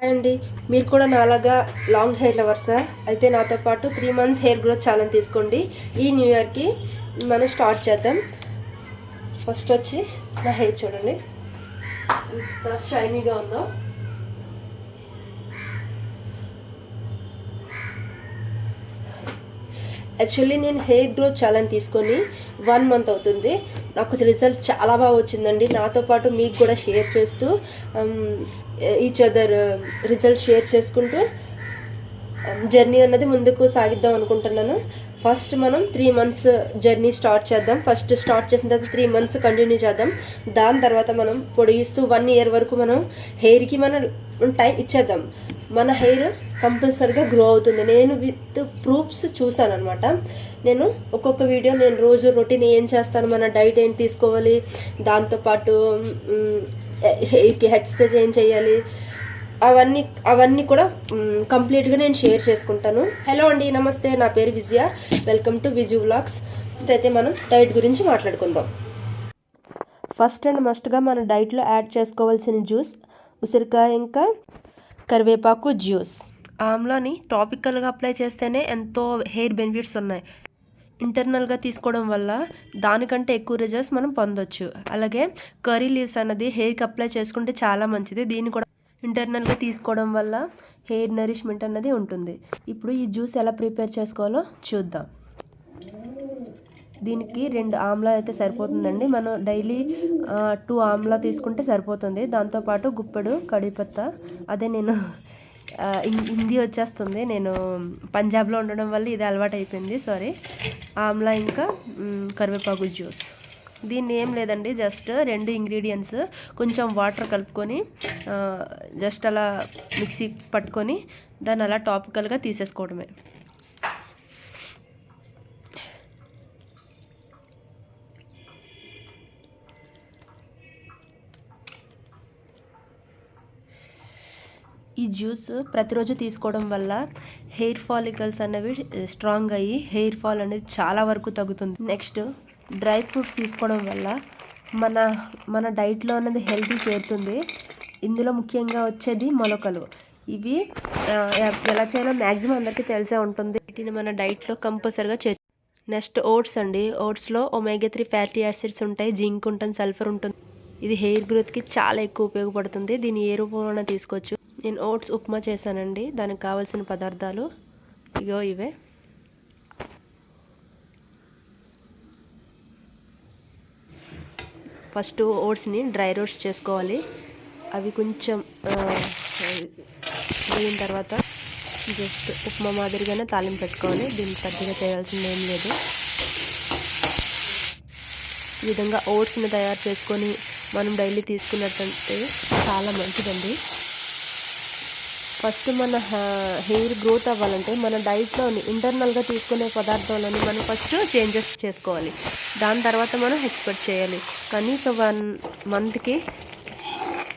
అండి, మీరు కూడా నాలాగా లాంగ్ హెయిర్ లవర్సా? అయితే నాతో పాటు 3 months హెయిర్ గ్రోత్ ఛాలెంజ్ తీసుకోండి. ఈ న్యూ ఇయర్కి మనం స్టార్ట్ చేద్దాం. ఫస్ట్ వచ్చి నా హెయిర్ చూడండి ఎంత షైనీగా ఉందో. యాక్చువల్లీ నేను హెయిర్ గ్రోత్ ఛాలెంజ్ తీసుకొని 1 month అవుతుంది. నాకు రిజల్ట్ చాలా బాగా వచ్చిందండి. నాతో పాటు మీకు కూడా షేర్ చేస్తూ ఈచ్ అదర్ రిజల్ట్ షేర్ చేసుకుంటూ జర్నీ అన్నది ముందుకు సాగిద్దాం అనుకుంటున్నాను. ఫస్ట్ మనం 3 months జర్నీ స్టార్ట్ చేద్దాం. ఫస్ట్ స్టార్ట్ చేసిన తర్వాత 3 months కంటిన్యూ చేద్దాం. దాని తర్వాత మనం పొడిగిస్తూ 1 year వరకు మనం హెయిర్కి మనం టైం ఇచ్చేద్దాం. మన హెయిర్ కంపల్సరీగా గ్రో అవుతుంది. నేను విత్ ప్రూఫ్స్ చూసాను అనమాట. నేను ఒక్కొక్క వీడియో నేను రోజు రొటీన్ ఏం చేస్తాను, మన డైట్ ఏం తీసుకోవాలి, దాంతోపాటు హెయిర్కి ఎక్సర్సైజ్ ఏం చేయాలి, అవన్నీ కూడా కంప్లీట్గా నేను షేర్ చేసుకుంటాను. హలో అండి, నమస్తే, నా పేరు Vijaya. Welcome to Viju vlogs. First అయితే మనం డైట్ గురించి మాట్లాడుకుందాం. ఫస్ట్ అండ్ మస్ట్గా మన డైట్లో యాడ్ చేసుకోవాల్సిన జ్యూస్ ఉసిరికాయ ఇంకా కరివేపాకు జ్యూస్. ఆమ్లాని టాపికల్గా అప్లై చేస్తేనే ఎంతో హెయిర్ బెనిఫిట్స్ ఉన్నాయి. ఇంటర్నల్గా తీసుకోవడం వల్ల దానికంటే ఎక్కువ రిజల్ట్స్ మనం పొందొచ్చు. అలాగే కర్రీ లీవ్స్ అన్నది హెయిర్కి అప్లై చేసుకుంటే చాలా మంచిది. దీన్ని కూడా ఇంటర్నల్గా తీసుకోవడం వల్ల హెయిర్ నరిష్మెంట్ అన్నది ఉంటుంది. ఇప్పుడు ఈ జ్యూస్ ఎలా ప్రిపేర్ చేసుకోవాలో చూద్దాం. దీనికి 2 ఆమ్లా అయితే సరిపోతుందండి. మనం డైలీ 2 ఆమ్లా తీసుకుంటే సరిపోతుంది. దాంతోపాటు గుప్పెడు కడిపత్తా. అదే నేను హిందీ వచ్చేస్తుంది, నేను పంజాబ్లో ఉండడం వల్ల ఇది అలవాటు అయిపోయింది, సారీ. ఆమ్లా ఇంకా కరివేపాకు జ్యూస్. దీన్ని ఏం లేదండి, జస్ట్ 2 ఇంగ్రీడియంట్స్ కొంచెం వాటర్ కలుపుకొని జస్ట్ అలా మిక్సీ పట్టుకొని దాన్ని అలా టాపికల్గా తీసేసుకోవడమే. ఈ జ్యూస్ ప్రతిరోజు తీసుకోవడం వల్ల హెయిర్ ఫాలికల్స్ అనేవి స్ట్రాంగ్ అయ్యి హెయిర్ ఫాల్ అనేది చాలా వరకు తగ్గుతుంది. నెక్స్ట్ డ్రై ఫ్రూట్స్ తీసుకోవడం వల్ల మన డైట్లో అనేది హెల్తీ చేరుతుంది. ఇందులో ముఖ్యంగా వచ్చేది మొలకలు. ఇవి ఎలా చేయాలో మ్యాక్సిమం అందరికీ తెలిసే ఉంటుంది. వీటిని మన డైట్లో కంపల్సరీగా నెక్స్ట్ ఓట్స్ అండి. ఓట్స్లో ఒమేగా 3 ఫ్యాటీ యాసిడ్స్ ఉంటాయి, జింక్ ఉంటుంది, సల్ఫర్ ఉంటుంది. ఇది హెయిర్ గ్రోత్కి చాలా ఎక్కువ ఉపయోగపడుతుంది. దీన్ని ఏ రూపంలో తీసుకోవచ్చు. నేను ఓట్స్ ఉప్మా చేశానండి. దానికి కావాల్సిన పదార్థాలు ఇగో ఇవే. ఫస్ట్ ఓట్స్ని డ్రై రోస్ట్ చేసుకోవాలి. అవి కొంచెం వేగిన తర్వాత జస్ట్ ఉప్మా మాదిరిగానే తాలింపు పెట్టుకోవాలి. దీన్ని పెద్దగా చేయాల్సింది ఏం లేదు. ఈ విధంగా ఓట్స్ని తయారు చేసుకొని మనం డైలీ తీసుకున్నట్టయితే చాలా మంచిదండి. ఫస్ట్ మన హెయిర్ గ్రోత్ అవ్వాలంటే మన డైట్లోని ఇంటర్నల్గా తీసుకునే పదార్థాలని మనం ఫస్ట్ చేంజెస్ చేసుకోవాలి. దాని తర్వాత మనం ఎక్స్పెక్ట్ చేయాలి. కనీసం 1 monthకి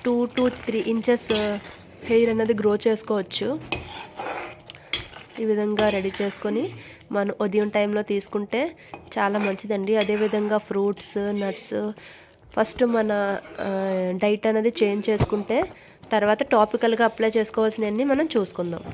2 to 3 inches హెయిర్ అనేది గ్రో చేసుకోవచ్చు. ఈ విధంగా రెడీ చేసుకొని మనం ఉదయం టైంలో తీసుకుంటే చాలా మంచిదండి. అదేవిధంగా ఫ్రూట్స్, నట్స్ ఫస్ట్ మన డైట్ అనేది చేంజ్ చేసుకుంటే తర్వాత టాపికల్గా అప్లై చేసుకోవాల్సినవన్నీ మనం చూసుకుందాం.